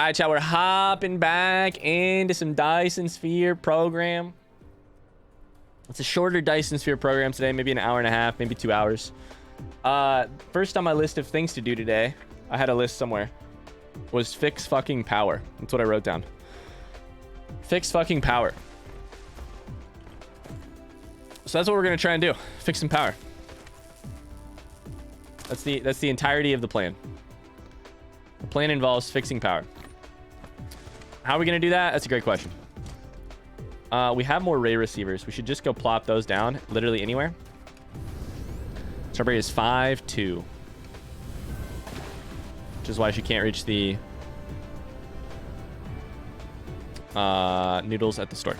All right, chat, we're hopping back into some Dyson Sphere Program. It's a shorter Dyson Sphere Program today, maybe an hour and a half, maybe 2 hours. First on my list of things to do today, I had a list somewhere, was fix fucking power. That's what I wrote down. Fix fucking power. So that's what we're gonna try and do. Fix some power. That's the entirety of the plan. The plan involves fixing power. How are we gonna do that? That's a great question. We have more ray receivers. We should just go plop those down literally anywhere. Strawberry is 5-2, which is why she can't reach the noodles at the store.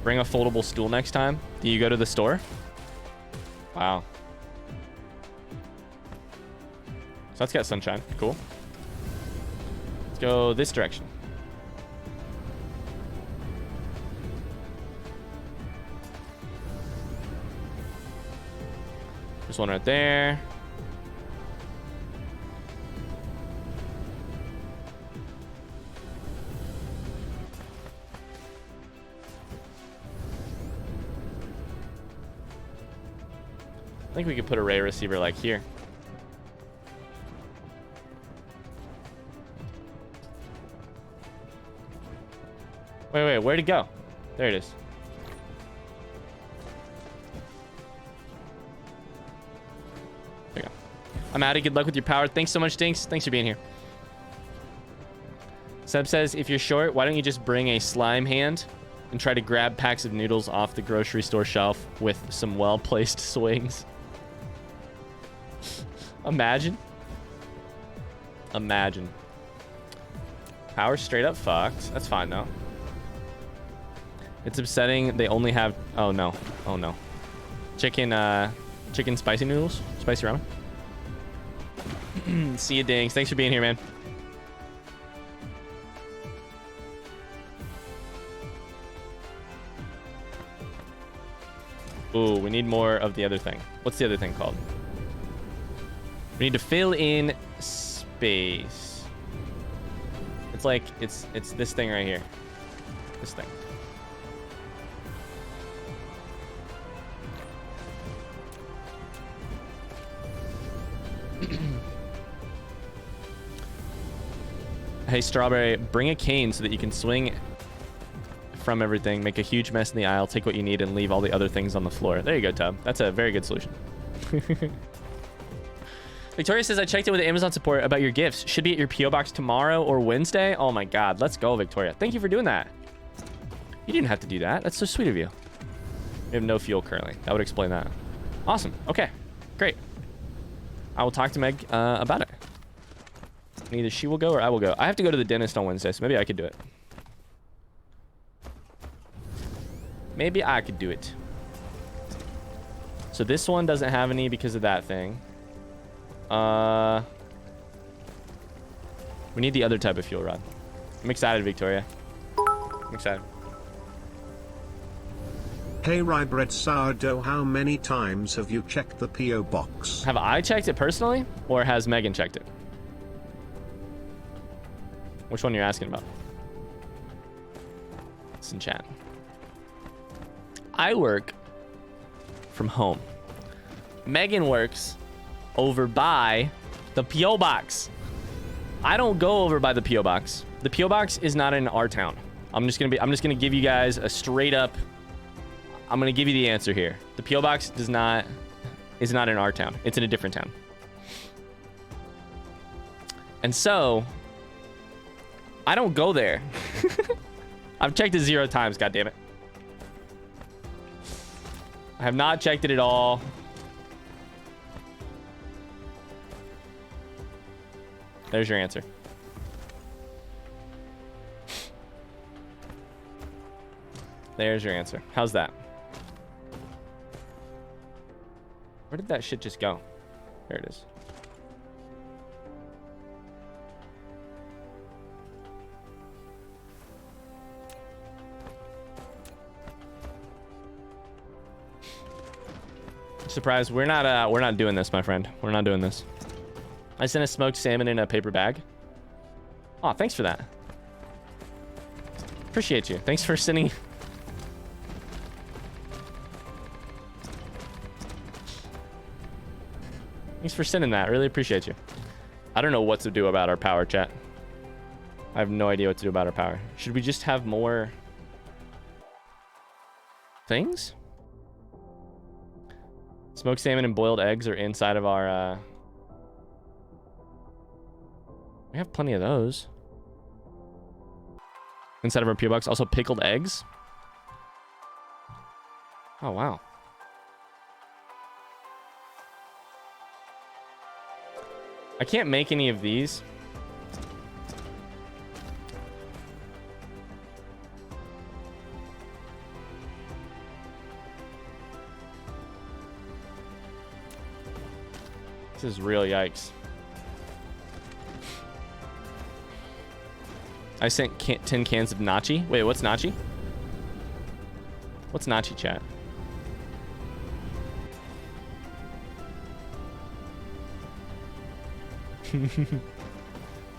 Bring a foldable stool next time. Do you go to the store? Wow. So that's got sunshine. Cool. Let's go this direction. There's one right there. I think we could put a ray receiver like here. Wait, where'd it go? There it is. There you go. I'm out of good luck with your power. Thanks so much, Dinks. Thanks for being here. Seb says, if you're short, why don't you just bring a slime hand and try to grab packs of noodles off the grocery store shelf with some well-placed swings? Imagine. Imagine. Power straight up fucked. That's fine though. It's upsetting they only have... Oh no. Oh no. Chicken spicy noodles? Spicy ramen? See you, Dings. Thanks for being here, man. Ooh, we need more of the other thing. What's the other thing called? We need to fill in space. It's like, it's this thing right here. This thing. Hey, Strawberry, bring a cane so that you can swing from everything, make a huge mess in the aisle, take what you need, and leave all the other things on the floor. There you go, Tub. That's a very good solution. Victoria says, I checked in with Amazon support about your gifts. Should be at your P.O. box tomorrow or Wednesday. Oh my God. Let's go, Victoria. Thank you for doing that. You didn't have to do that. That's so sweet of you. We have no fuel currently. That would explain that. Awesome. Okay. Great. I will talk to Meg about it. And either she will go or I will go. I have to go to the dentist on Wednesday, so maybe I could do it. Maybe I could do it. So this one doesn't have any because of that thing. We need the other type of fuel rod. I'm excited, Victoria. I'm excited. Hey, rye bread sourdough, how many times have you checked the P.O. box? Have I checked it personally, or has Megan checked it? Which one you're asking about? It's in chat. I work from home. Megan works over by the P.O. box. I don't go over by the P.O. box. The P.O. box is not in our town. I'm just gonna give you guys a straight up. I'm gonna give you the answer here. The P.O. box is not in our town. It's in a different town. And so I don't go there. I've checked it 0 times, goddammit. I have not checked it at all. There's your answer. There's your answer. How's that? Where did that shit just go? There it is. Surprise, we're not doing this, my friend. We're not doing this. I sent a smoked salmon in a paper bag. Oh, thanks for that. Appreciate you. Thanks for sending. Thanks for sending that. Really appreciate you. I don't know what to do about our power, chat. I have no idea what to do about our power. Should we just have more things? Smoked salmon and boiled eggs are inside of our... We have plenty of those. Inside of our PO box. Also pickled eggs. Oh, wow. I can't make any of these. This is real yikes. I sent 10 cans of nachi. Wait, what's nachi? What's nachi, chat?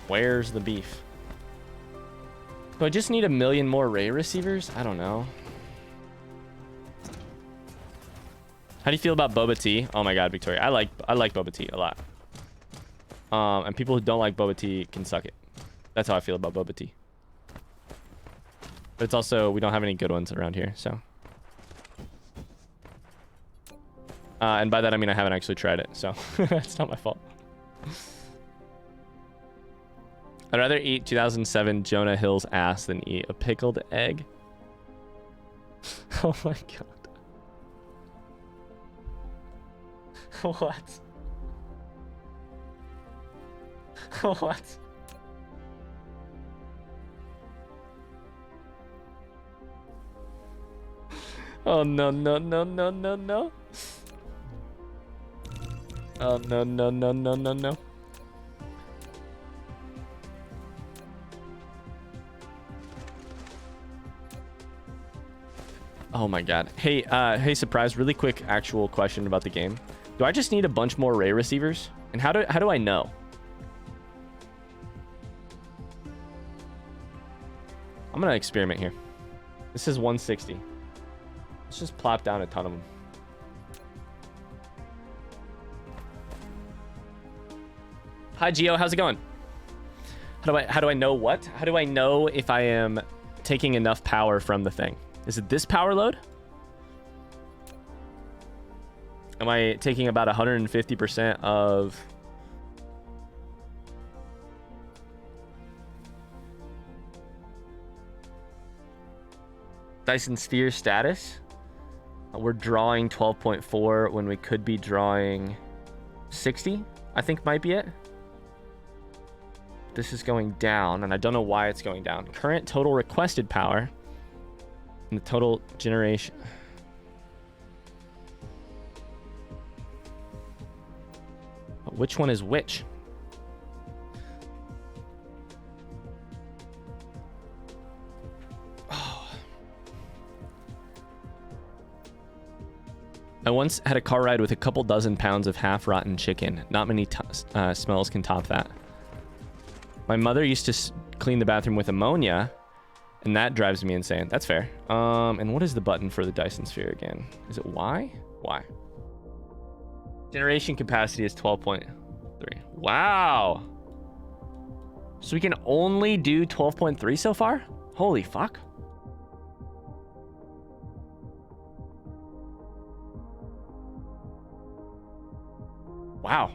Where's the beef? Do I just need 1 million more Ray receivers? I don't know. How do you feel about boba tea? Oh my god, Victoria. I like boba tea a lot. And people who don't like boba tea can suck it. That's how I feel about boba tea. But it's also, we don't have any good ones around here, so. And by that I mean I haven't actually tried it, so it's not my fault. I'd rather eat 2007 Jonah Hill's ass than eat a pickled egg. Oh my god. What? What? Oh no no no no no no. Oh no no no no no no. Oh my god. Hey, hey, surprise, really quick actual question about the game. Do I just need a bunch more Ray receivers? And how do I know? I'm gonna experiment here. This is 160. Let's just plop down a ton of them. Hi Gio, how's it going? How do I know what? How do I know if I am taking enough power from the thing? Is it this power load? Am I taking about 150% of... Dyson Sphere status? We're drawing 12.4 when we could be drawing 60, I think might be it. This is going down, and I don't know why it's going down. Current total requested power and the total generation... Which one is which? Oh. I once had a car ride with a couple dozen pounds of half-rotten chicken. Not many smells can top that. My mother used to clean the bathroom with ammonia, and that drives me insane. That's fair. And what is the button for the Dyson Sphere again? Is it Y? Y. Generation capacity is 12.3. Wow. So we can only do 12.3 so far? Holy fuck. Wow.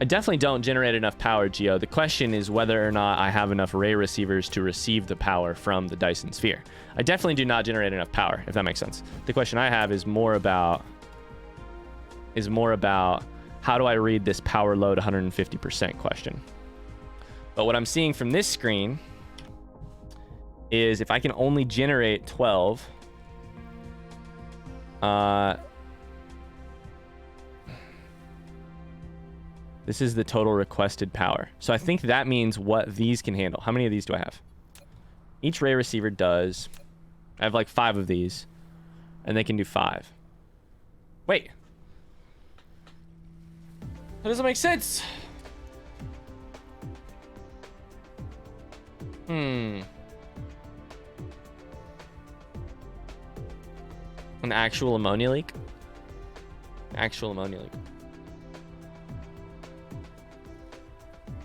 I definitely don't generate enough power, Geo. The question is whether or not I have enough Ray receivers to receive the power from the Dyson Sphere. I definitely do not generate enough power, if that makes sense. The question I have is more about how do I read this power load 150% question. But what I'm seeing from this screen is if I can only generate 12, this is the total requested power. So I think that means what these can handle. How many of these do I have? Each Ray receiver does... I have like 5 of these. And they can do 5. Wait. That doesn't make sense. An actual ammonia leak? Actual ammonia leak.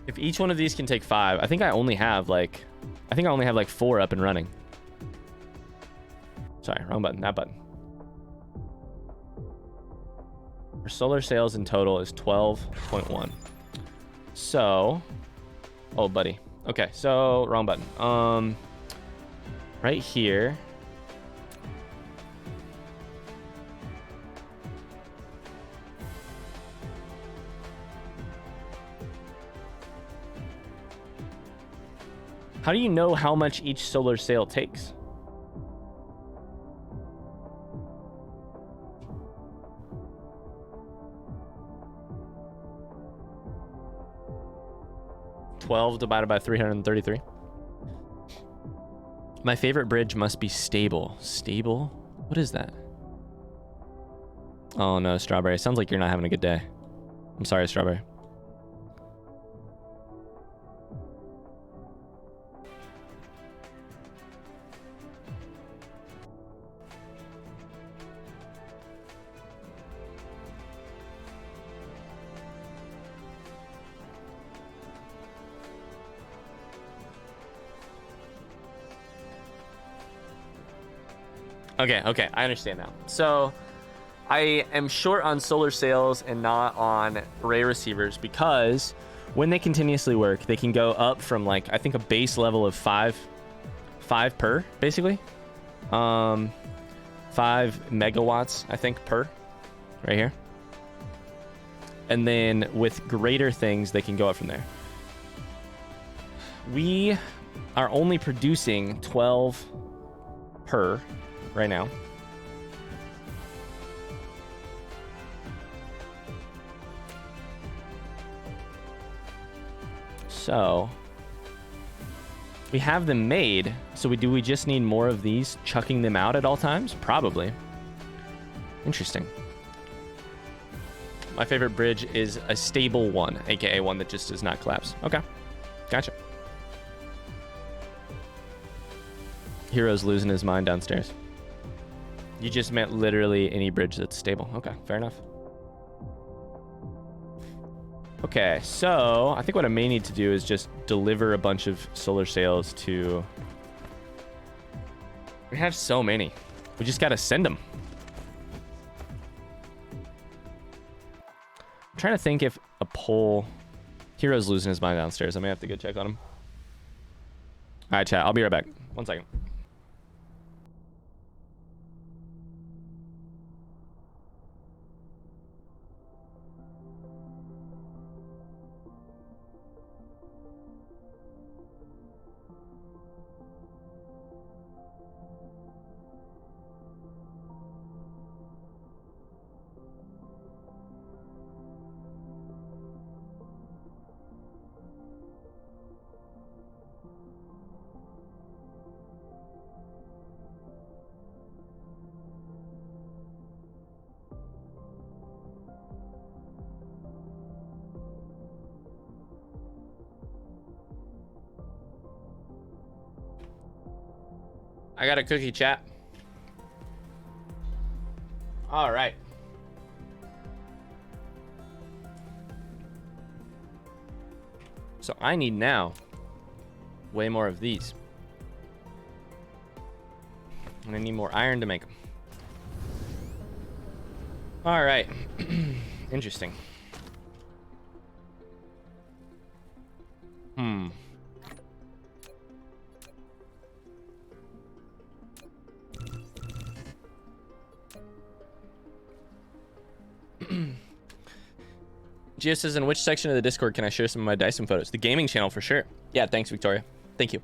If each one of these can take 5, I think I only have like 4 up and running. Sorry, wrong button, that button. Our solar sales in total is 12.1. So, oh buddy. Okay, so wrong button. Right here. How do you know how much each solar sail takes? $12 divided by 333. My favorite bridge must be stable. Stable? What is that? Oh no, Strawberry. Sounds like you're not having a good day. I'm sorry, Strawberry. Okay, I understand now. So I am short on solar sails and not on array receivers because when they continuously work, they can go up from like, I think a base level of 5 per, basically. 5 megawatts, I think, per, right here. And then with greater things, they can go up from there. We are only producing 12 per right now. So we have them made. So we just need more of these, chucking them out at all times? Probably. Interesting. My favorite bridge is a stable one, aka one that just does not collapse. Okay, gotcha. Hero's losing his mind downstairs. You just meant literally any bridge that's stable. Okay, fair enough. Okay, so I think what I may need to do is just deliver a bunch of solar sails to... We have so many. We just gotta send them. I'm trying to think if a pole... Hero's losing his mind downstairs. I may have to go check on him. All right, chat. I'll be right back. 1 second. I got a cookie, chat. All right. So I need now way more of these. And I need more iron to make them. All right. Interesting. Gio says, in which section of the Discord can I share some of my Dyson photos? The gaming channel for sure. Yeah, thanks, Victoria. Thank you.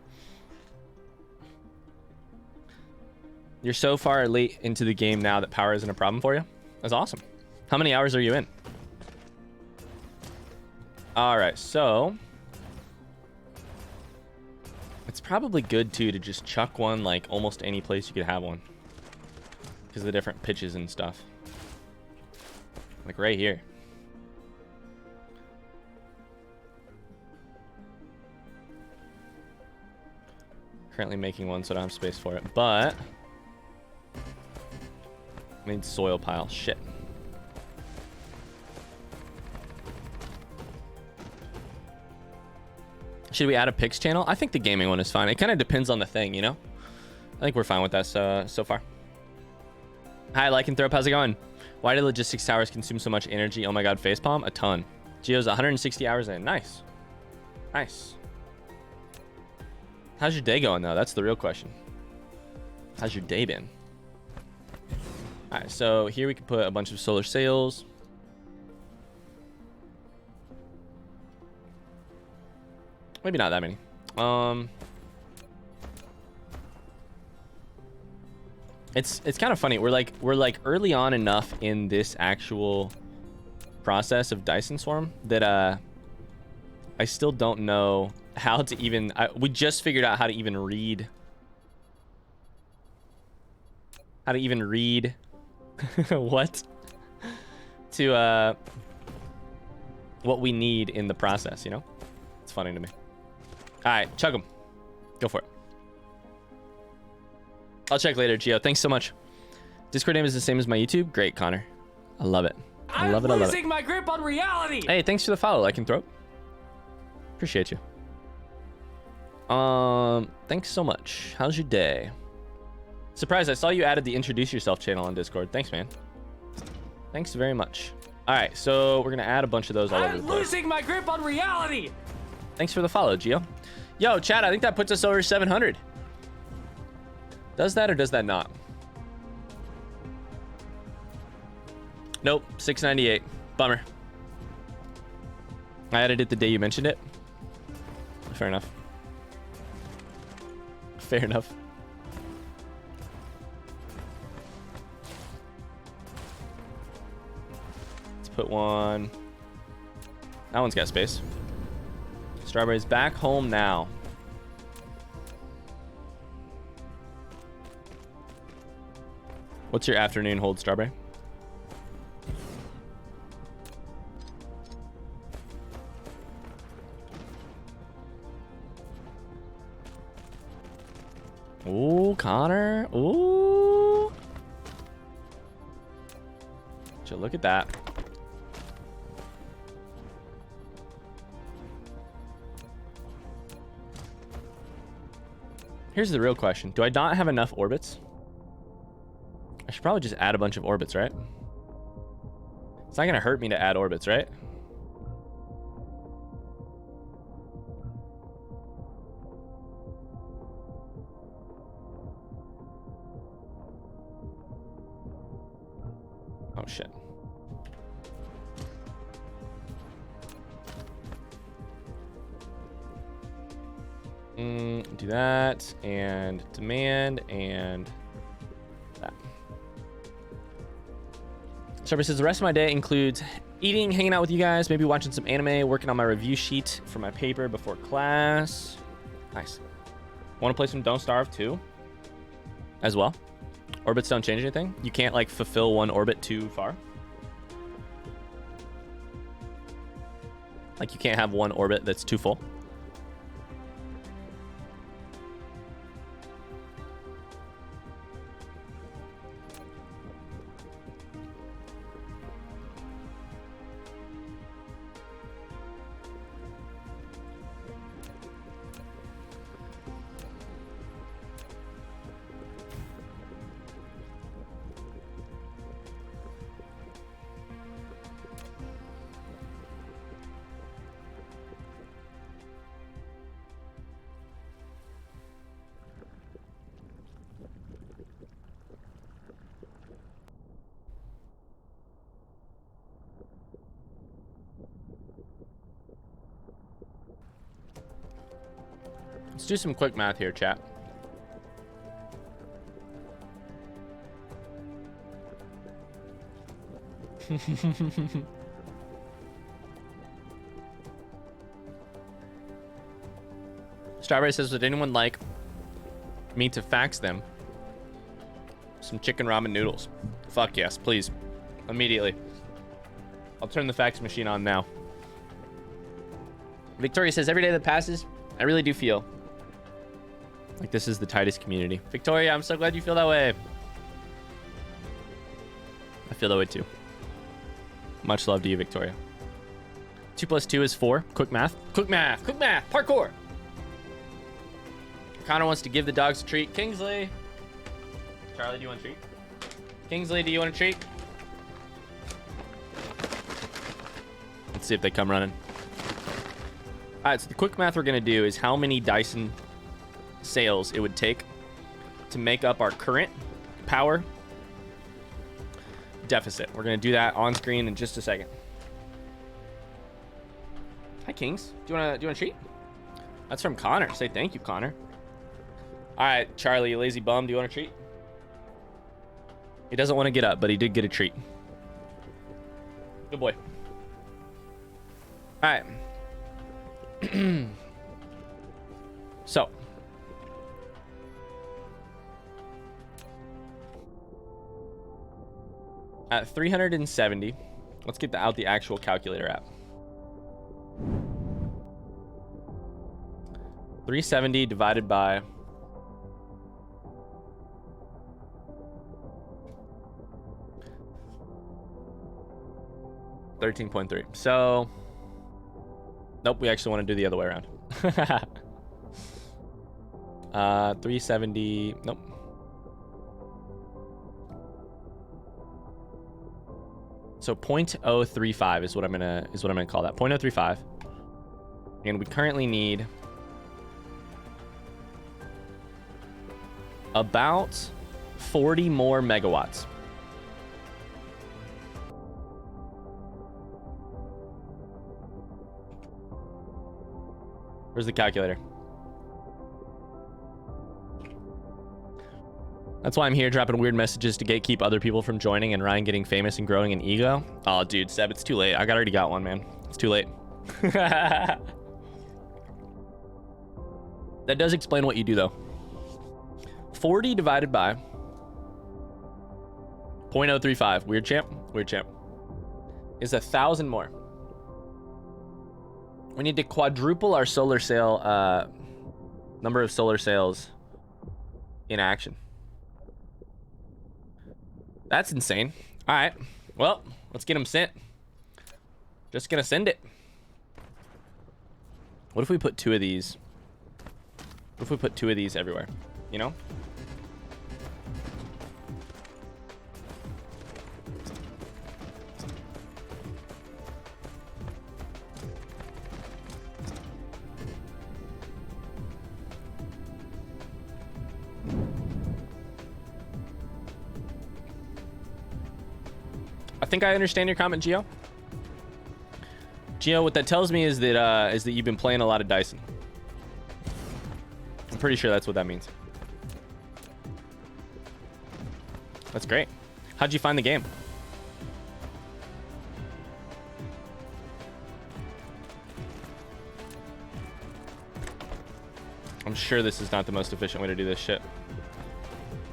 You're so far late into the game now that power isn't a problem for you? That's awesome. How many hours are you in? All right, so it's probably good too to just chuck one like almost any place you could have one because of the different pitches and stuff. Like right here. Currently making one, so I don't have space for it. But I need soil pile. Shit. Should we add a pics channel? I think the gaming one is fine. It kind of depends on the thing, you know? I think we're fine with that so far. Hi, Lycanthrope. How's it going? Why do logistics towers consume so much energy? Oh my god, facepalm? A ton. Geo's 160 hours in. Nice. Nice. How's your day going, though? That's the real question. How's your day been? All right, so here we can put a bunch of solar sails. Maybe not that many. It's kind of funny. We're like early on enough in this actual process of Dyson Swarm that I still don't know how to even. We just figured out how to even read. How to even read what to what we need in the process. You know, it's funny to me. All right, chug them. Go for it. I'll check later, Gio. Thanks so much. Discord name is the same as my YouTube. Great, Connor. I love it. I love it. I love it. I'm losing my grip on reality. Hey, thanks for the follow, Lycanthrope. Appreciate you. Thanks so much. How's your day? Surprise, I saw you added the introduce yourself channel on Discord. Thanks, man. Thanks very much. All right, so we're gonna add a bunch of those all over the place. I'm losing my grip on reality. Thanks for the follow, Gio. Yo, chat, I think that puts us over 700. Does that or does that not? Nope, 698. Bummer. I added it the day you mentioned it. Fair enough. Fair enough. Let's put one. That one's got space. Strawberry's back home now. What's your afternoon hold, Strawberry? Ooh, Connor. Ooh. So look at that. Here's the real question. Do I not have enough orbits? I should probably just add a bunch of orbits, right? It's not going to hurt me to add orbits, right? Oh, shit. Do that, and demand, and that. Sharper says, the rest of my day includes eating, hanging out with you guys, maybe watching some anime, working on my review sheet for my paper before class. Nice. Want to play some Don't Starve too? As well? Orbits don't change anything? You can't, like, fulfill one orbit too far? Like, you can't have one orbit that's too full? Let's do some quick math here, chat. Strawberry says, would anyone like me to fax them some chicken ramen noodles? Fuck yes, please. Immediately. I'll turn the fax machine on now. Victoria says, every day that passes, I really do feel Like, this is the tightest community. Victoria, I'm so glad you feel that way. I feel that way too. Much love to you, Victoria. 2 + 2 is 4. Quick math. Quick math. Quick math. Parkour. Connor wants to give the dogs a treat. Kingsley. Charlie, do you want a treat? Kingsley, do you want a treat? Let's see if they come running. All right, so the quick math we're going to do is how many Dyson sales it would take to make up our current power deficit. We're going to do that on screen in just a second. Hi, Kings. Do you want a treat? That's from Connor. Say thank you, Connor. All right, Charlie, you lazy bum. Do you want a treat? He doesn't want to get up, but he did get a treat. Good boy. All right. So. At 370, let's get out the actual calculator app. 370 divided by 13.3. So, nope, we actually want to do the other way around. 370, nope. So 0.035 is what I'm gonna call that. 0.035. And we currently need about 40 more megawatts. Where's the calculator? That's why I'm here dropping weird messages to gatekeep other people from joining and Ryan getting famous and growing an ego. Oh, dude, Seb, it's too late. I already got one, man. It's too late. That does explain what you do, though. 40 divided by 0.035. Weird champ. Weird champ. Is 1,000 more. We need to quadruple our solar sail number of solar sails in action. That's insane. All right. Well, let's get them sent. Just gonna send it. What if we put 2 of these? What if we put 2 of these everywhere? You know? I think I understand your comment, Gio. Gio, what that tells me is that you've been playing a lot of Dyson. I'm pretty sure that's what that means. That's great. How'd you find the game? I'm sure this is not the most efficient way to do this shit,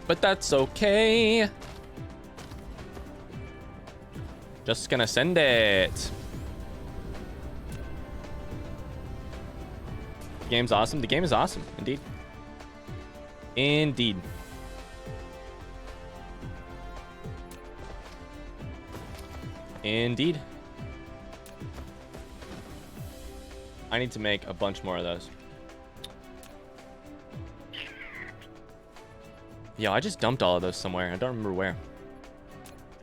but that's okay. Just gonna send it. The game's awesome. The game is awesome, indeed. Indeed. Indeed. I need to make a bunch more of those. Yo, I just dumped all of those somewhere. I don't remember where.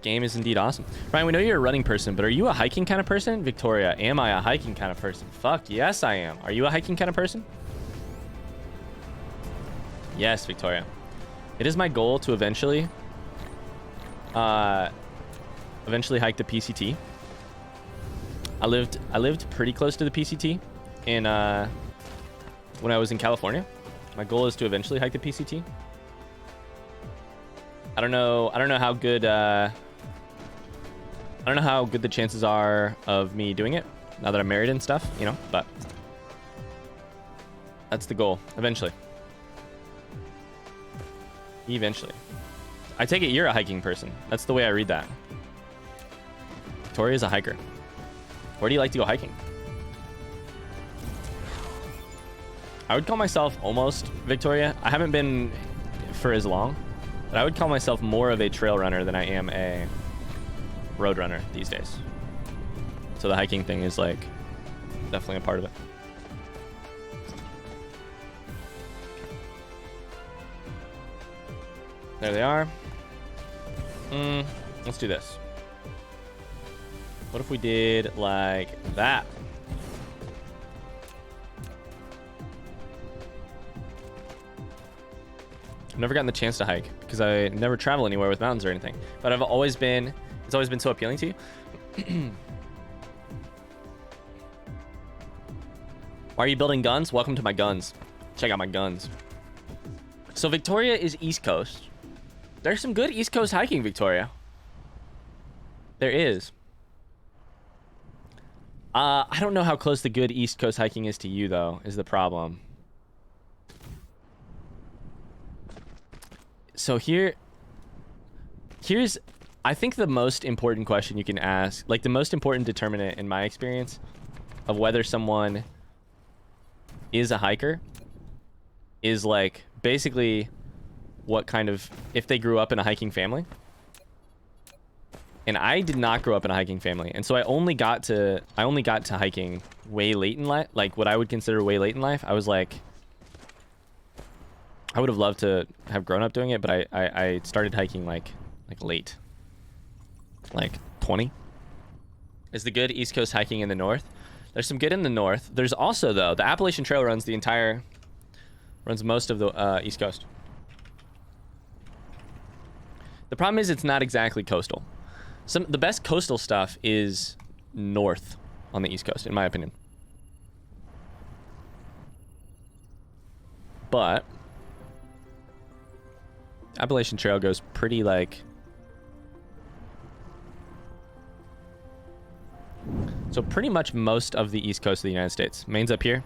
Game is indeed awesome. Ryan, we know you're a running person, but are you a hiking kind of person? Victoria, am I a hiking kind of person? Fuck, yes, I am. Are you a hiking kind of person? Yes, Victoria. It is my goal to eventually hike the PCT. I lived pretty close to the PCT in when I was in California. My goal is to eventually hike the PCT. I don't know how good I don't know how good the chances are of me doing it now that I'm married and stuff, you know, but that's the goal eventually. Eventually. I take it you're a hiking person. That's the way I read that. Victoria's a hiker. Where do you like to go hiking? I would call myself almost Victoria. I haven't been for as long, but I would call myself more of a trail runner than I am a road runner these days. So the hiking thing is like definitely a part of it. There they are. Let's do this. What if we did like that? I've never gotten the chance to hike because I never travel anywhere with mountains or anything. But it's always been so appealing to you. Why are you building guns? Welcome to my guns. Check out my guns. So Victoria is East Coast. There's some good East Coast hiking, Victoria. There is. I don't know how close the good East Coast hiking is to you, though, is the problem. So here's, I think the most important question you can ask, like the most important determinant in my experience of whether someone is a hiker is like basically what kind of, if they grew up in a hiking family. And I did not grow up in a hiking family. And so I only got to hiking way late in life, like what I would consider way late in life. I was like, I would have loved to have grown up doing it, but I started hiking like late, like 20. Is the good East Coast hiking in the north? There's some good in the north. There's also, though, the Appalachian Trail runs most of the East Coast. The problem is it's not exactly coastal. The best coastal stuff is north on the East Coast, in my opinion. But Appalachian Trail goes pretty like... So pretty much most of the East Coast of the United States. Maine's up here.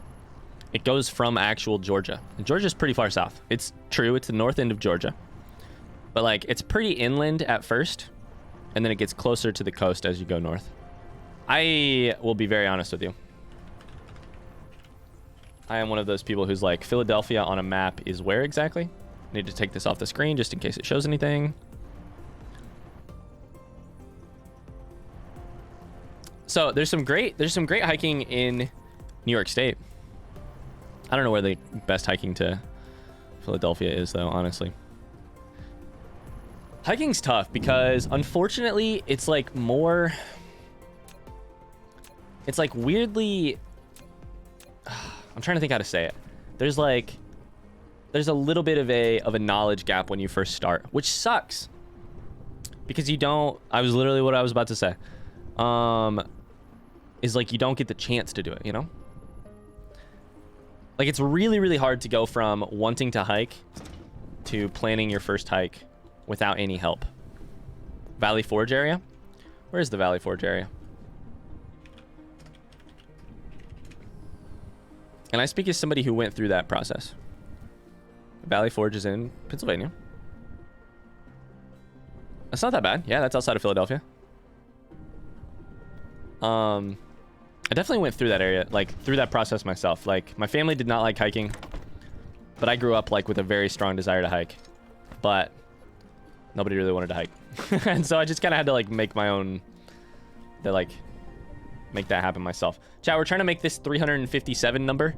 It goes from actual Georgia. And Georgia's pretty far south. It's true, it's the north end of Georgia. But like, it's pretty inland at first. And then it gets closer to the coast as you go north. I will be very honest with you. I am one of those people who's like, Philadelphia on a map is where exactly? I need to take this off the screen just in case it shows anything. So there's some great hiking in New York State. I don't know where the best hiking to Philadelphia is though, honestly. Hiking's tough because unfortunately it's like more, it's like weirdly, I'm trying to think how to say it. There's a little bit of a knowledge gap when you first start, which sucks because I was literally what I was about to say. Is like you don't get the chance to do it, you know? Like it's really, really hard to go from wanting to hike to planning your first hike without any help. Valley Forge area? Where is the Valley Forge area? And I speak as somebody who went through that process. Valley Forge is in Pennsylvania. That's not that bad. Yeah, that's outside of Philadelphia. I definitely went through that area, like through that process myself. Like my family did not like hiking, but I grew up like with a very strong desire to hike, but nobody really wanted to hike. And so I just kind of had to like make my own, make that happen myself. Chat, we're trying to make this 357 number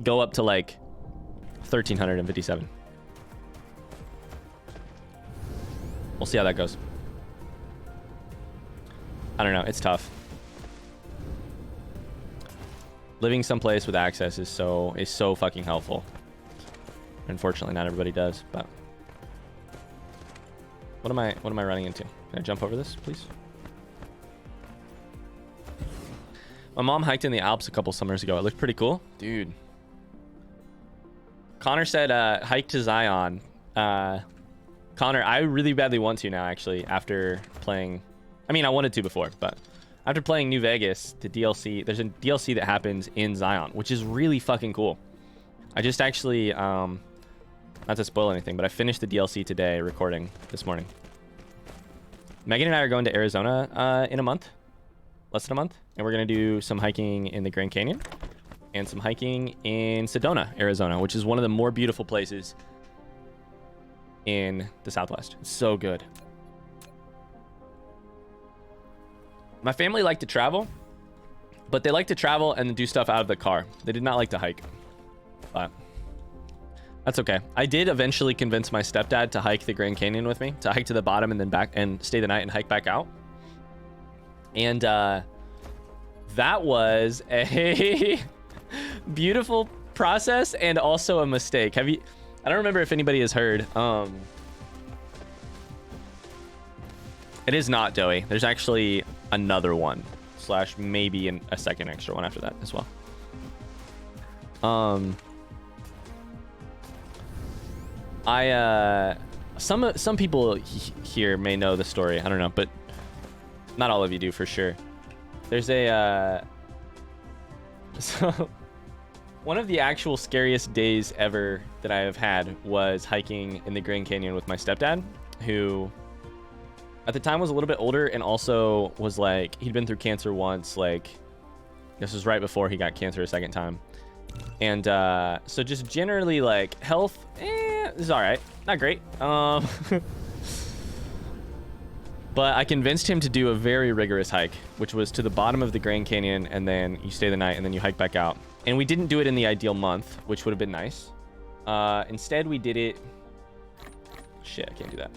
go up to like 1357. We'll see how that goes. I don't know. It's tough. Living someplace with access is so fucking helpful. Unfortunately, not everybody does, but what am I running into? Can I jump over this, please? My mom hiked in the Alps a couple summers ago. It looked pretty cool. Dude. Connor said hike to Zion. Connor, I really badly want to now, actually, after playing... I mean, I wanted to before, but after playing New Vegas, the DLC... There's a DLC that happens in Zion, which is really fucking cool. I just actually... not to spoil anything, but I finished the DLC today, recording this morning. Megan and I are going to Arizona in a month. Less than a month. And we're going to do some hiking in the Grand Canyon. and some hiking in Sedona, Arizona, which is one of the more beautiful places in the Southwest. It's so good. My family liked to travel, but they like to travel and do stuff out of the car. They did not like to hike, but that's okay. I did eventually convince my stepdad to hike the Grand Canyon with me, to hike to the bottom and then back and stay the night and hike back out. And that was a beautiful process and also a mistake. I don't remember if anybody has heard. It is not doughy. There's actually another one / maybe a second extra one after that as well. Some people here may know the story. I don't know, but not all of you do for sure. There's a so one of the actual scariest days ever that I have had was hiking in the Grand Canyon with my stepdad, who at the time was a little bit older and also was like, he'd been through cancer once. Like, this was right before he got cancer a second time. And so just generally like health, is all right, not great. But I convinced him to do a very rigorous hike, which was to the bottom of the Grand Canyon, and then you stay the night, and then you hike back out. And we didn't do it in the ideal month, which would have been nice. Instead, we did it... Shit, I can't do that.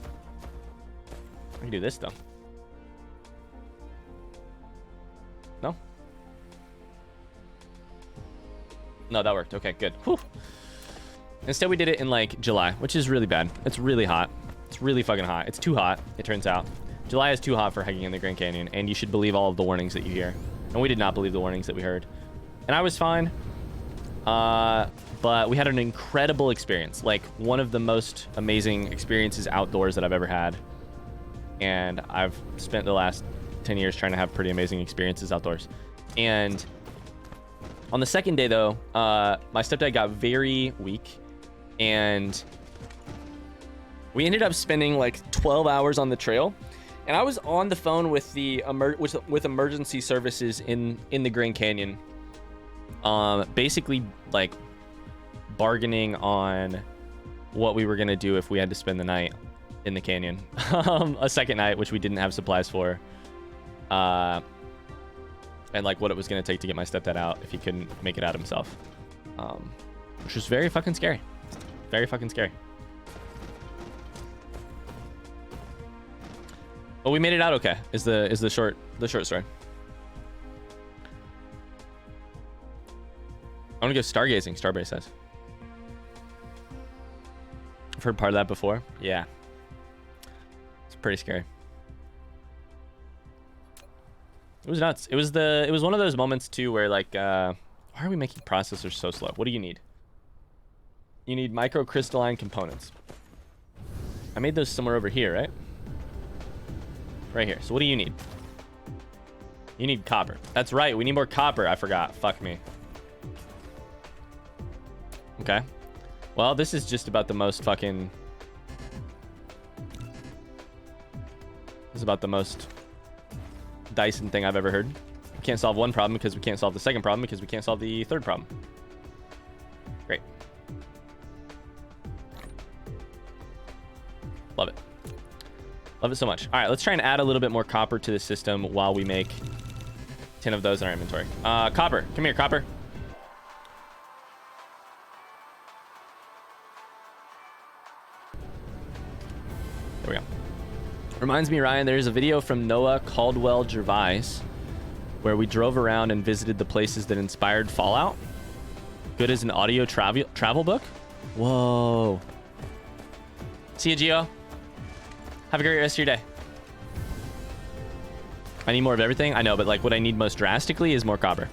I can do this, though. No? No, that worked. Okay, good. Whew. Instead, we did it in, like, July, which is really bad. It's really hot. It's really fucking hot. It's too hot, it turns out. July is too hot for hiking in the Grand Canyon, and you should believe all of the warnings that you hear. And we did not believe the warnings that we heard. And I was fine. But we had an incredible experience. Like, one of the most amazing experiences outdoors that I've ever had. And I've spent the last 10 years trying to have pretty amazing experiences outdoors. And on the second day, though, my stepdad got very weak. And we ended up spending like 12 hours on the trail. And I was on the phone with the with emergency services in the Grand Canyon, basically like bargaining on what we were gonna do if we had to spend the night in the canyon, a second night, which we didn't have supplies for, and like what it was gonna take to get my stepdad out if he couldn't make it out himself, which was very fucking scary, very fucking scary. But we made it out okay. Is the short story. I want to go stargazing. Starbase says. I've heard part of that before. Yeah, it's pretty scary. It was nuts. It was one of those moments too where like, why are we making processors so slow? What do you need? You need microcrystalline components. I made those somewhere over here, right? Right here. So what do you need? You need copper. That's right. We need more copper. I forgot. Fuck me. Okay. Well, this is just about the most fucking... This is about the most Dyson thing I've ever heard. We can't solve one problem because we can't solve the second problem because we can't solve the third problem. Great. Love it. Love it so much. All right, let's try and add a little bit more copper to the system while we make 10 of those in our inventory. Copper. Come here, copper. There we go. Reminds me, Ryan, there's a video from Noah Caldwell Gervais where we drove around and visited the places that inspired Fallout. Good as an audio travel book. Whoa. See you, Gio. Have a great rest of your day. I need more of everything. I know, but like what I need most drastically is more copper.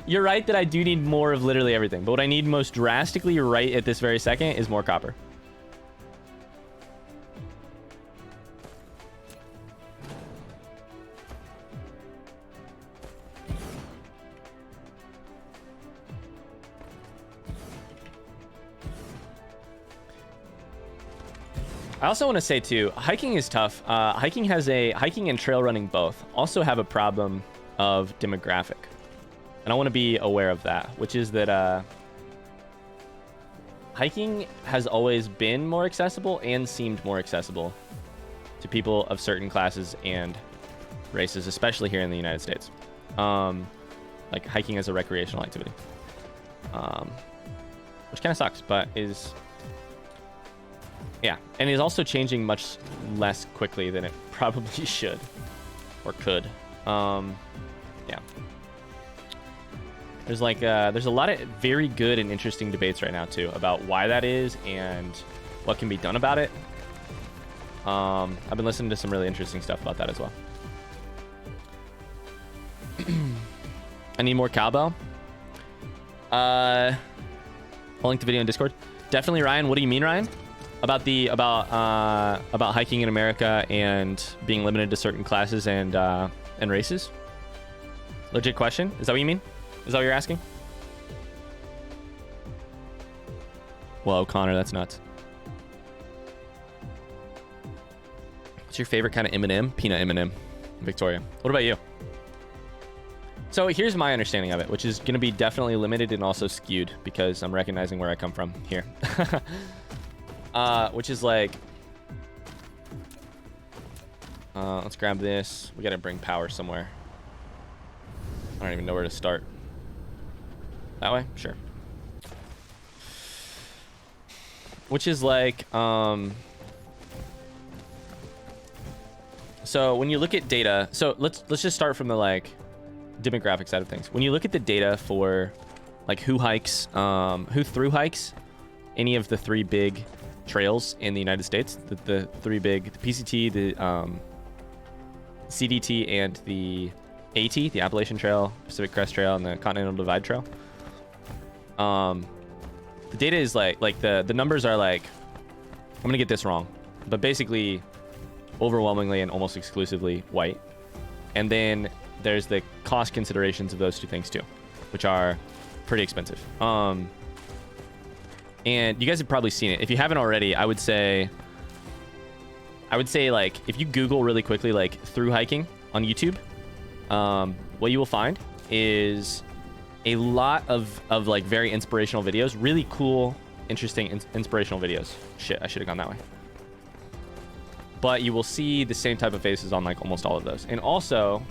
You're right that I do need more of literally everything. But what I need most drastically right at this very second is more copper. I also want to say too, hiking is tough. Hiking and trail running both also have a problem of demographic. And I want to be aware of that, which is that hiking has always been more accessible and seemed more accessible to people of certain classes and races, especially here in the United States. Like hiking as a recreational activity. Which kind of sucks, but is... Yeah, and is also changing much less quickly than it probably should or could. Yeah. There's like there's a lot of very good and interesting debates right now too about why that is and what can be done about it. I've been listening to some really interesting stuff about that as well. I need more cowbell. I'll link the video in Discord. Definitely, Ryan. What do you mean, Ryan? About hiking in America and being limited to certain classes and races? Legit question. Is that what you mean? Is that what you're asking? Whoa, Connor, that's nuts. What's your favorite kind of M&M? Peanut M&M. Victoria. What about you? So here's my understanding of it, which is going to be definitely limited and also skewed because I'm recognizing where I come from here. Which is like... let's grab this. We got to bring power somewhere. I don't even know where to start. That way? Sure. Which is like... So when you look at data... So let's just start from the like demographic side of things. When you look at the data for like who hikes, who through hikes any of the three big trails in the United States, the three big, the PCT, the CDT, and the AT, the Appalachian Trail, Pacific Crest Trail, and the Continental Divide Trail. The data is like the numbers are like, I'm gonna get this wrong, but basically overwhelmingly and almost exclusively white. And then there's the cost considerations of those two things too, which are pretty expensive. And you guys have probably seen it. If you haven't already, I would say like if you Google really quickly like through hiking on YouTube, what you will find is a lot of like very inspirational videos, really cool, interesting, inspirational videos. Shit, I should have gone that way. But you will see the same type of faces on like almost all of those, and also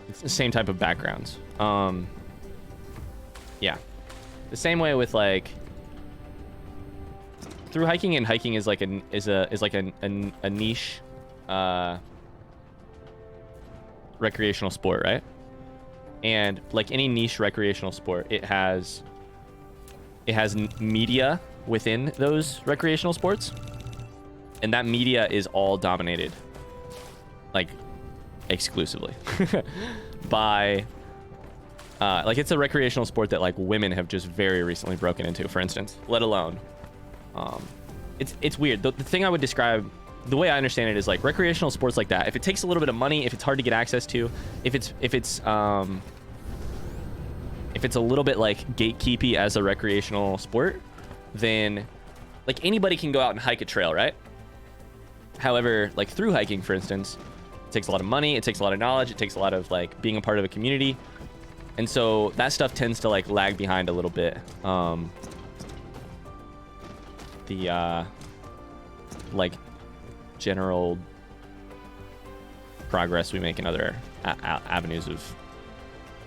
it's the same type of backgrounds. Yeah, the same way with like through hiking, and hiking is like a niche recreational sport, right? And like any niche recreational sport, it has media within those recreational sports, and that media is all dominated like exclusively by like it's a recreational sport that like women have just very recently broken into, for instance, let alone it's weird. The thing I would describe, the way I understand it, is like recreational sports like that, if it takes a little bit of money, if it's hard to get access to, if it's a little bit like gatekeepy as a recreational sport, then like anybody can go out and hike a trail, right? However, like through hiking, for instance, it takes a lot of money, it takes a lot of knowledge, it takes a lot of like being a part of a community, and so that stuff tends to like lag behind a little bit. The like general progress we make in other avenues of,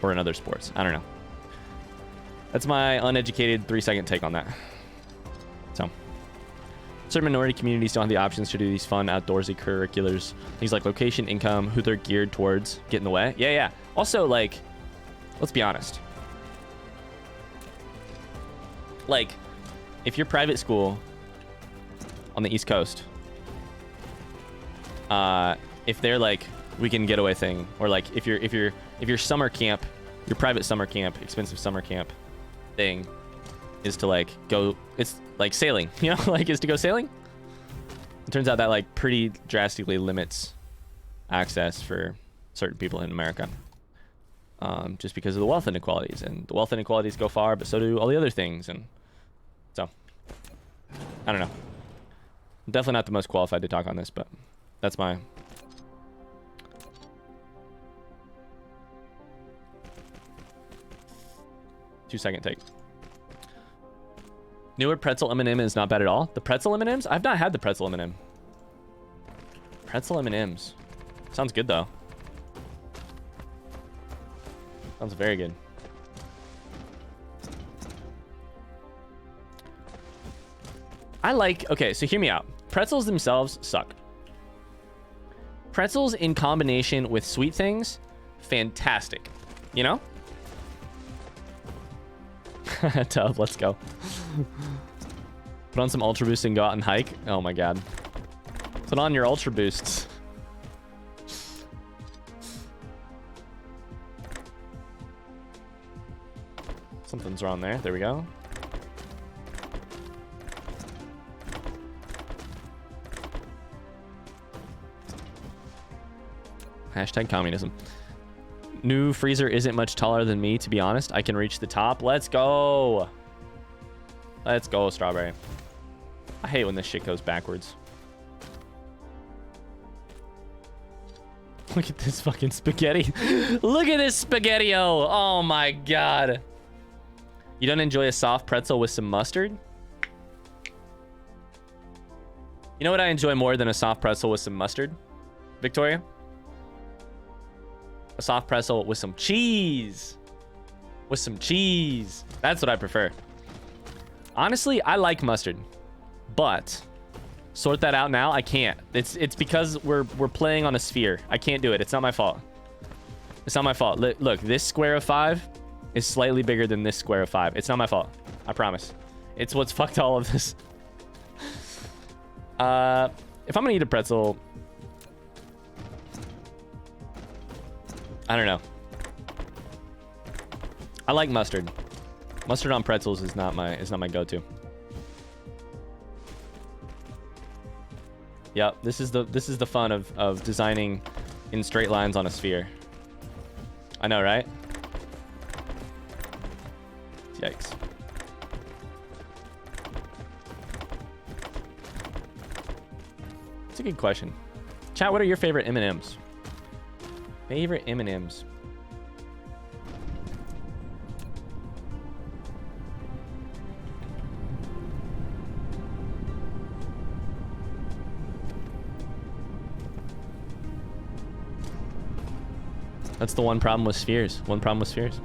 or in other sports. I don't know. That's my uneducated 3-second take on that. So certain minority communities don't have the options to do these fun outdoorsy curriculars. Things like location, income, who they're geared towards get in the way. Yeah. Also, like, let's be honest. Like, if your private school on the East Coast, if they're like weekend getaway thing, or like if your summer camp, your private summer camp, expensive summer camp thing is to like go, it's like sailing, you know, like is to go sailing. It turns out that like pretty drastically limits access for certain people in America, just because of the wealth inequalities, and the wealth inequalities go far, but so do all the other things. And so I don't know. I'm definitely not the most qualified to talk on this, but that's my... 2-second take. Newer pretzel M&M is not bad at all. The pretzel M&Ms? I've not had the pretzel M&M. Pretzel M&Ms. Sounds good, though. Sounds very good. Okay, so hear me out. Pretzels themselves suck. Pretzels in combination with sweet things, fantastic. You know? Tub, let's go. Put on some Ultra Boost and go out and hike. Oh my god. Put on your Ultra Boosts. Something's wrong there. There we go. Hashtag communism. New freezer isn't much taller than me, to be honest. I can reach the top. Let's go. Let's go, Strawberry. I hate when this shit goes backwards. Look at this fucking spaghetti. Look at this spaghetti-o. Oh my god. You don't enjoy a soft pretzel with some mustard? You know what I enjoy more than a soft pretzel with some mustard, Victoria? A soft pretzel with some cheese. With some cheese. That's what I prefer. Honestly, I like mustard. But sort that out now, I can't. It's because we're playing on a sphere. I can't do it. It's not my fault. It's not my fault. Look, this square of 5 is slightly bigger than this square of 5. It's not my fault. I promise. It's what's fucked all of this. If I'm gonna eat a pretzel, I don't know. I like mustard. Mustard on pretzels is not my go-to. Yep, this is the fun of designing in straight lines on a sphere. I know, right? Yikes. It's a good question. Chat, what are your favorite M&Ms? Favorite M&Ms. That's the one problem with spheres. One problem with spheres.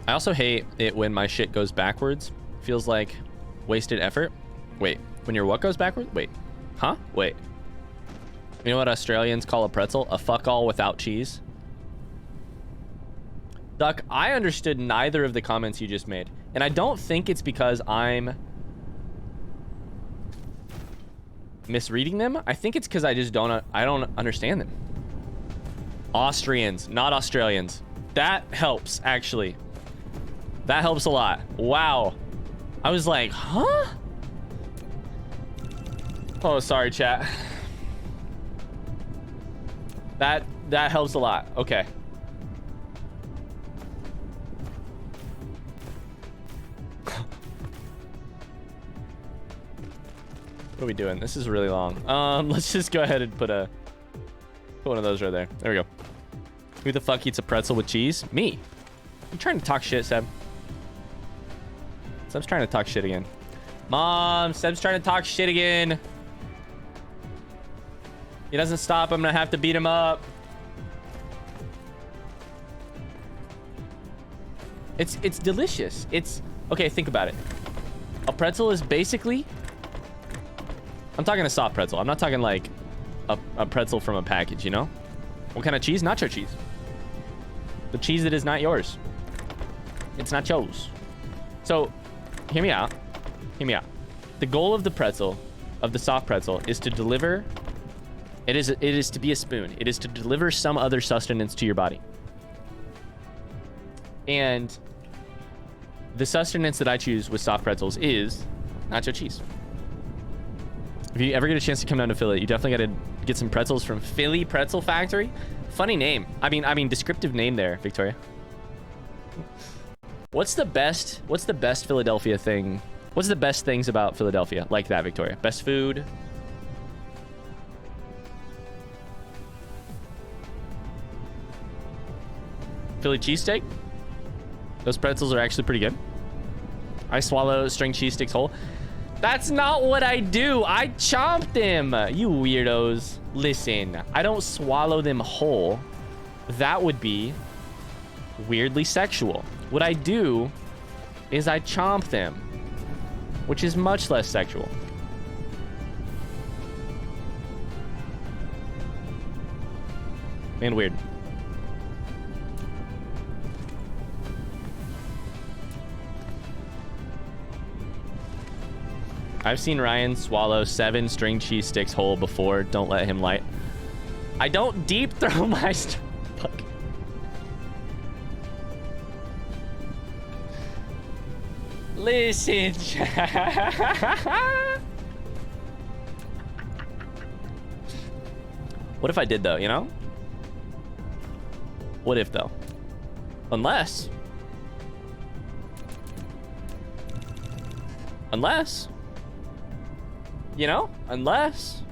I also hate it when my shit goes backwards. Feels like wasted effort. Wait, when your what goes backwards? Wait, huh? Wait. You know what Australians call a pretzel? A fuck all without cheese. Duck, I understood neither of the comments you just made. And I don't think it's because I'm misreading them. I think it's because I just don't understand them. Austrians, not Australians. That helps, actually. That helps a lot. Wow. I was like, huh? Oh, sorry, chat. That helps a lot. Okay. What are we doing? This is really long. Let's just go ahead and put one of those right there. There we go. Who the fuck eats a pretzel with cheese? Me. I'm trying to talk shit, Seb. Seb's trying to talk shit again. Mom, Seb's trying to talk shit again. He doesn't stop. I'm gonna have to beat him up. It's delicious. It's okay. Think about it. A pretzel is basically. I'm talking a soft pretzel. I'm not talking like a pretzel from a package. You know, what kind of cheese? Nacho cheese. The cheese that is not yours. It's nachos. So, hear me out. Hear me out. The goal of the pretzel, of the soft pretzel, is to deliver. It is to be a spoon. It is to deliver some other sustenance to your body. And the sustenance that I choose with soft pretzels is nacho cheese. If you ever get a chance to come down to Philly, you definitely got to get some pretzels from Philly Pretzel Factory. Funny name. I mean, descriptive name there, Victoria. What's the best Philadelphia thing? What's the best things about Philadelphia? Like that, Victoria. Best food. Philly cheesesteak. Those pretzels are actually pretty good. I swallow string cheese sticks whole. That's not what I do. I chomp them. You weirdos. Listen, I don't swallow them whole. That would be weirdly sexual. What I do is I chomp them, which is much less sexual. And weird. I've seen Ryan swallow 7 string cheese sticks whole before. Don't let him light. I don't deep throw my... Fuck. Listen. What if I did though, you know? What if though? Unless... You know? Unless...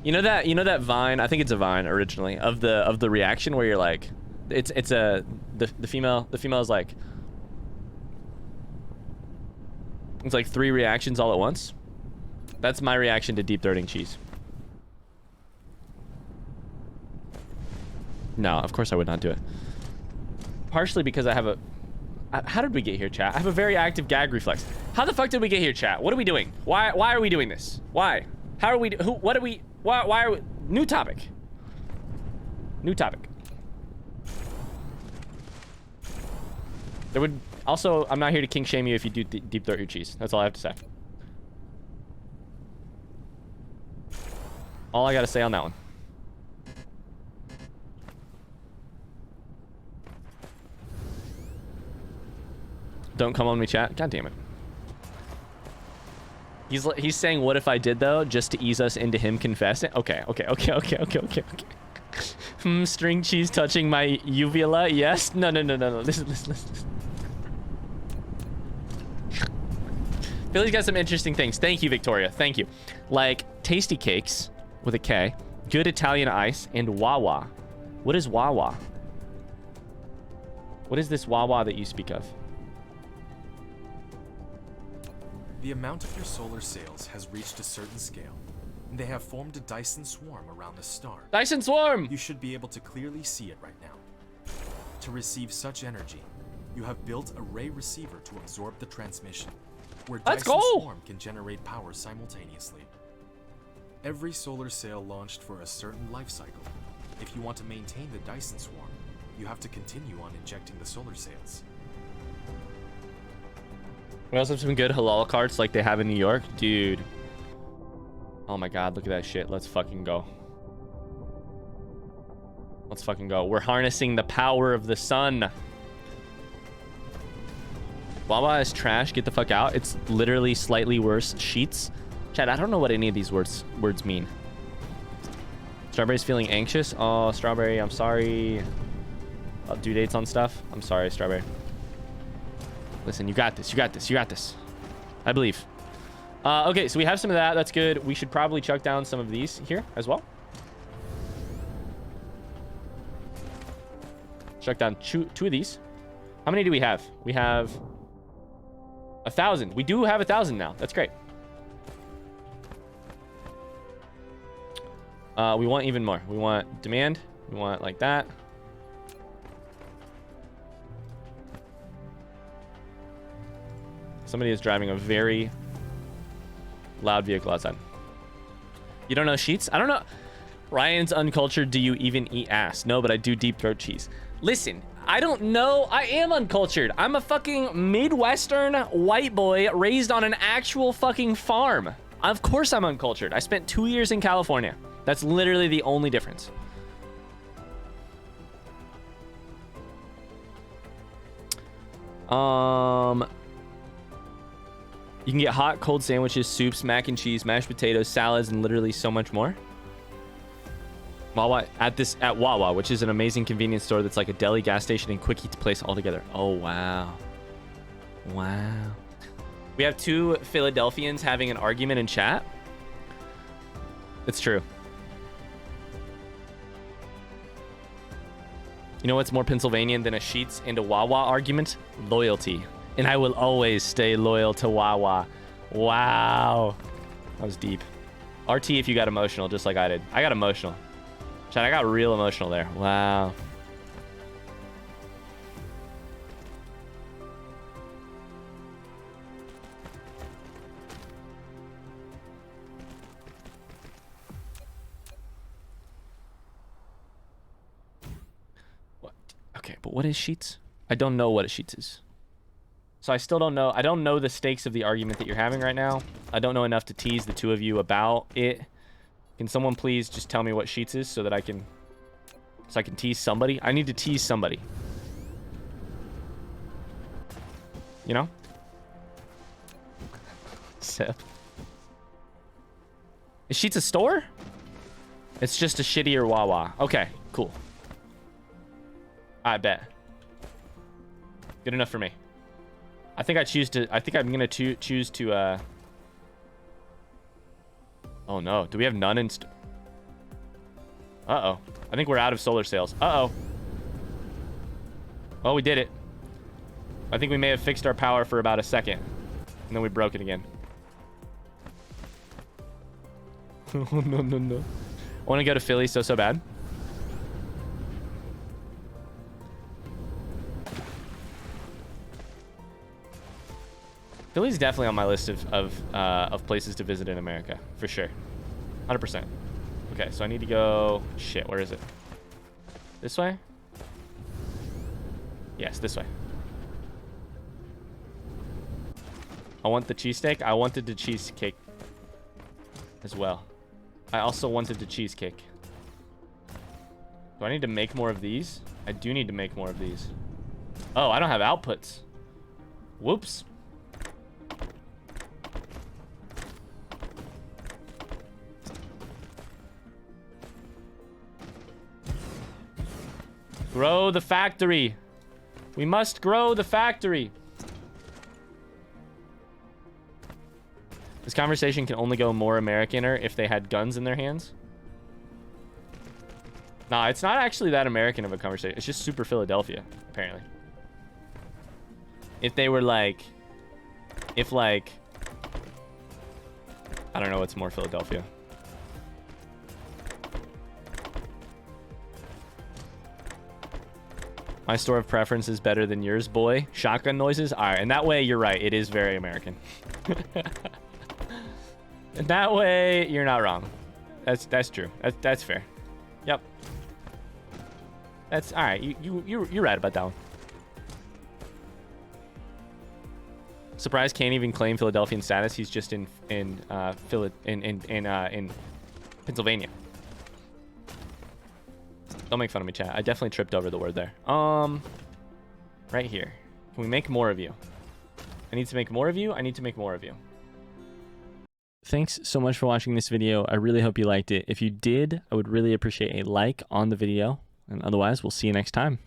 You know that Vine, I think it's a Vine originally, of the reaction where you're like, the female is like, it's like 3 reactions all at once. That's my reaction to deep throating cheese. No, of course I would not do it. Partially because I have a... How did we get here, chat? I have a very active gag reflex. How the fuck did we get here, chat? What are we doing? Why are we doing this? Why? How are we... What are we... Why are we... New topic. New topic. There would... Also, I'm not here to kink shame you if you do deep throat your cheese. That's all I have to say. All I gotta say on that one. Don't come on me, chat. God damn it. He's saying, what if I did, though, just to ease us into him confessing? Okay. String cheese touching my uvula? Yes? No. Listen. Philly's got some interesting things. Thank you, Victoria. Thank you. Like tasty cakes with a K, good Italian ice, and Wawa. What is Wawa? What is this Wawa that you speak of? The amount of your solar sails has reached a certain scale, and they have formed a Dyson swarm around the star. Dyson swarm! You should be able to clearly see it right now. To receive such energy, you have built a ray receiver to absorb the transmission, where Dyson swarm can generate power simultaneously. Every solar sail launched for a certain life cycle. If you want to maintain the Dyson swarm, you have to continue on injecting the solar sails. We also have some good halal carts like they have in New York. Dude. Oh my god, look at that shit. Let's fucking go. Let's fucking go. We're harnessing the power of the sun. Wawa is trash. Get the fuck out. It's literally slightly worse. Sheets. Chad, I don't know what any of these words mean. Strawberry's feeling anxious. Oh, Strawberry, I'm sorry. Due dates on stuff. I'm sorry, Strawberry. Listen, you got this. I believe. Okay, so we have some of that. That's good. We should probably chuck down some of these here as well. Chuck down two of these. How many do we have? We have 1,000. We do have 1,000 now. That's great. We want even more. We want demand. We want like that. Somebody is driving a very loud vehicle outside. You don't know sheets? I don't know. Ryan's uncultured. Do you even eat ass? No, but I do deep throat cheese. Listen, I don't know. I am uncultured. I'm a fucking Midwestern white boy raised on an actual fucking farm. Of course I'm uncultured. I spent 2 years in California. That's literally the only difference. You can get hot, cold sandwiches, soups, mac and cheese, mashed potatoes, salads, and literally so much more. Wawa at Wawa, which is an amazing convenience store that's like a deli, gas station, and quickie to place all together. Oh wow. We have 2 Philadelphians having an argument in chat. It's true. You know what's more Pennsylvanian than a Sheetz and a Wawa argument? Loyalty. And I will always stay loyal to Wawa. Wow. That was deep. RT if you got emotional, just like I did. I got emotional. Chad, I got real emotional there. Wow. What? Okay, but what is Sheetz? I don't know what a Sheetz is. So I still don't know. I don't know the stakes of the argument that you're having right now. I don't know enough to tease the two of you about it. Can someone please just tell me what Sheetz is so that I can tease somebody? I need to tease somebody. You know? Sip. Is Sheetz a store? It's just a shittier Wawa. Okay, cool. I bet. Good enough for me. I think I'm gonna choose to oh no, do we have none in uh-oh. I think we're out of solar sails. Uh-oh. Oh, we did it. I think we may have fixed our power for about a second. And then we broke it again. Oh, no, no, no. I want to go to Philly so bad. Philly's definitely on my list of places to visit in America, for sure. 100%. Okay, so I need to go... Shit, where is it? This way? Yes, this way. I want the cheesesteak. I wanted the cheesecake as well. I also wanted the cheesecake. Do I need to make more of these? I do need to make more of these. Oh, I don't have outputs. Whoops. Grow the factory. We must grow the factory. This conversation can only go more Americaner if they had guns in their hands. Nah, it's not actually that American of a conversation. It's just super Philadelphia, apparently. If they were like... If like... I don't know what's more Philadelphia. My store of preference is better than yours, boy. Shotgun noises? All right, and that way, you're right. It is very American. And that way, you're not wrong. That's true. That's fair. Yep. That's all right. You're right about that one. Surprise can't even claim Philadelphian status. He's just in Pennsylvania. Don't make fun of me, chat. I definitely tripped over the word there. Right here. Can we make more of you? I need to make more of you. I need to make more of you. Thanks so much for watching this video. I really hope you liked it. If you did, I would really appreciate a like on the video. And otherwise, we'll see you next time.